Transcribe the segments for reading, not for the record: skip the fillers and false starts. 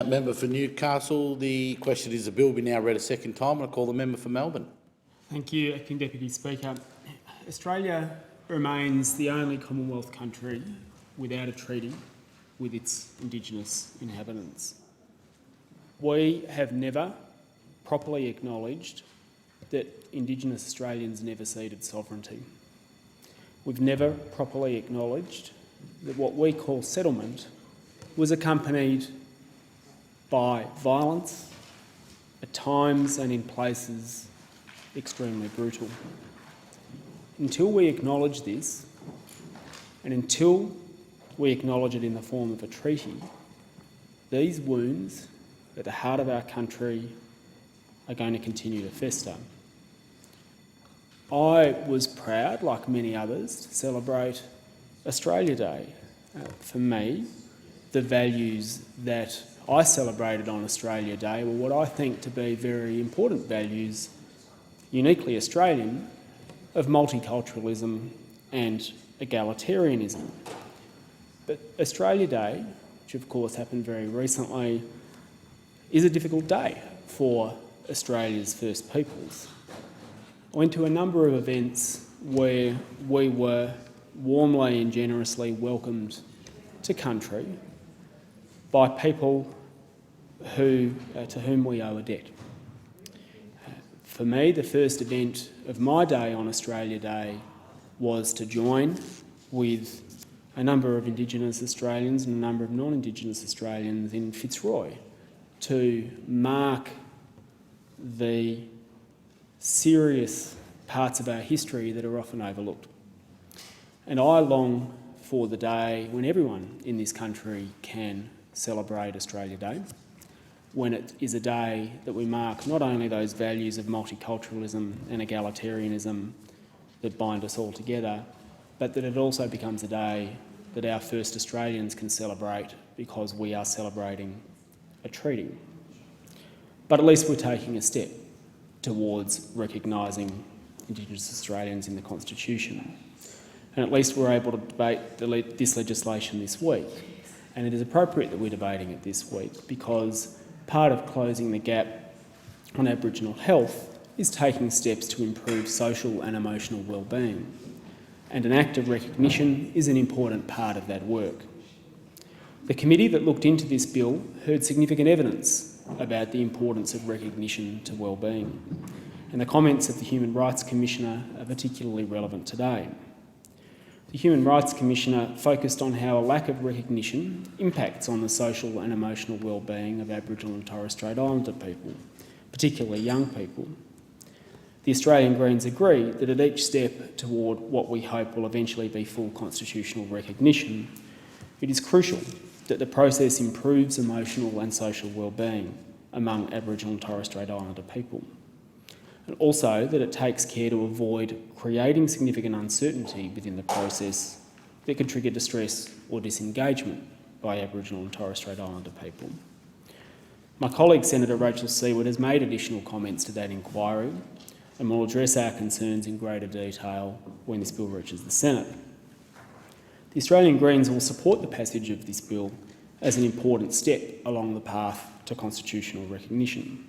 Member for Newcastle. The question is the bill be now read a second time, and I call the member for Melbourne. Thank you, Acting Deputy Speaker. Australia remains the only Commonwealth country without a treaty with its indigenous inhabitants. We have never properly acknowledged that Indigenous Australians never ceded sovereignty. We've never properly acknowledged that what we call settlement was accompanied by violence, at times and in places extremely brutal. Until we acknowledge this, and until we acknowledge it in the form of a treaty, these wounds at the heart of our country are going to continue to fester. I was proud, like many others, to celebrate Australia Day. For me, the values that I celebrated on Australia Day were what I think to be very important values, uniquely Australian, of multiculturalism and egalitarianism. But Australia Day, which of course happened very recently, is a difficult day for Australia's First Peoples. I went to a number of events where we were warmly and generously welcomed to country by people to whom we owe a debt. For me, the first event of my day on Australia Day was to join with a number of Indigenous Australians and a number of non-Indigenous Australians in Fitzroy to mark the serious parts of our history that are often overlooked. And I long for the day when everyone in this country can celebrate Australia Day, when it is a day that we mark not only those values of multiculturalism and egalitarianism that bind us all together, but that it also becomes a day that our first Australians can celebrate because we are celebrating a treaty. But at least we're taking a step towards recognising Indigenous Australians in the Constitution. And at least we're able to debate this legislation this week. And it is appropriate that we're debating it this week because part of closing the gap on Aboriginal health is taking steps to improve social and emotional well-being. And an act of recognition is an important part of that work. The committee that looked into this bill heard significant evidence about the importance of recognition to well-being, and the comments of the Human Rights Commissioner are particularly relevant today. The Human Rights Commissioner focused on how a lack of recognition impacts on the social and emotional well-being of Aboriginal and Torres Strait Islander people, particularly young people. The Australian Greens agree that at each step toward what we hope will eventually be full constitutional recognition, it is crucial that the process improves emotional and social well-being among Aboriginal and Torres Strait Islander people. And also that it takes care to avoid creating significant uncertainty within the process that could trigger distress or disengagement by Aboriginal and Torres Strait Islander people. My colleague Senator Rachel Seward has made additional comments to that inquiry and will address our concerns in greater detail when this bill reaches the Senate. The Australian Greens will support the passage of this bill as an important step along the path to constitutional recognition.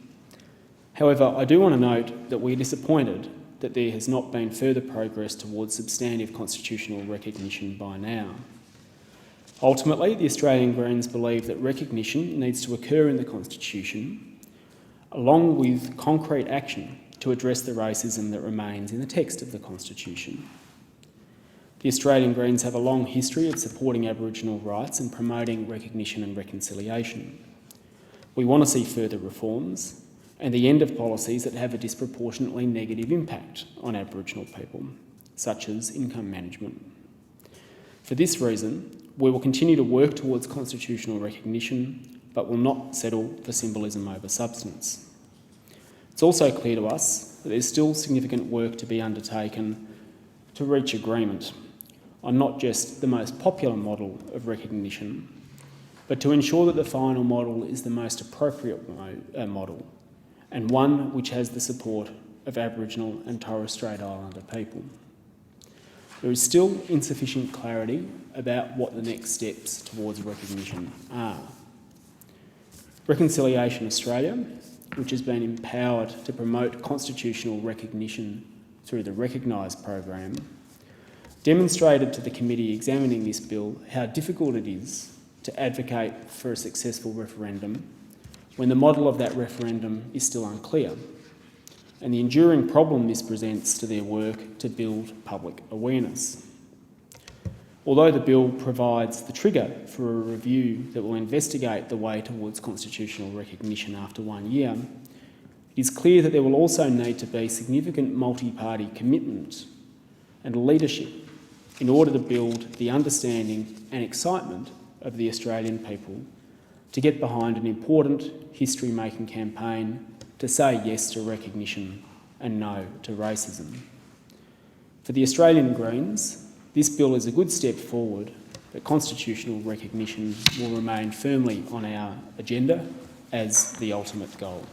However, I do want to note that we are disappointed that there has not been further progress towards substantive constitutional recognition by now. Ultimately, the Australian Greens believe that recognition needs to occur in the Constitution, along with concrete action to address the racism that remains in the text of the Constitution. The Australian Greens have a long history of supporting Aboriginal rights and promoting recognition and reconciliation. We want to see further reforms and the end of policies that have a disproportionately negative impact on Aboriginal people, such as income management. For this reason, we will continue to work towards constitutional recognition, but will not settle for symbolism over substance. It's also clear to us that there's still significant work to be undertaken to reach agreement on not just the most popular model of recognition, but to ensure that the final model is the most appropriate model, and one which has the support of Aboriginal and Torres Strait Islander people. There is still insufficient clarity about what the next steps towards recognition are. Reconciliation Australia, which has been empowered to promote constitutional recognition through the Recognise program, demonstrated to the committee examining this bill how difficult it is to advocate for a successful referendum when the model of that referendum is still unclear, and the enduring problem this presents to their work to build public awareness. Although the bill provides the trigger for a review that will investigate the way towards constitutional recognition after 1 year, it is clear that there will also need to be significant multi-party commitment and leadership in order to build the understanding and excitement of the Australian people to get behind an important history-making campaign to say yes to recognition and no to racism. For the Australian Greens, this bill is a good step forward, but constitutional recognition will remain firmly on our agenda as the ultimate goal.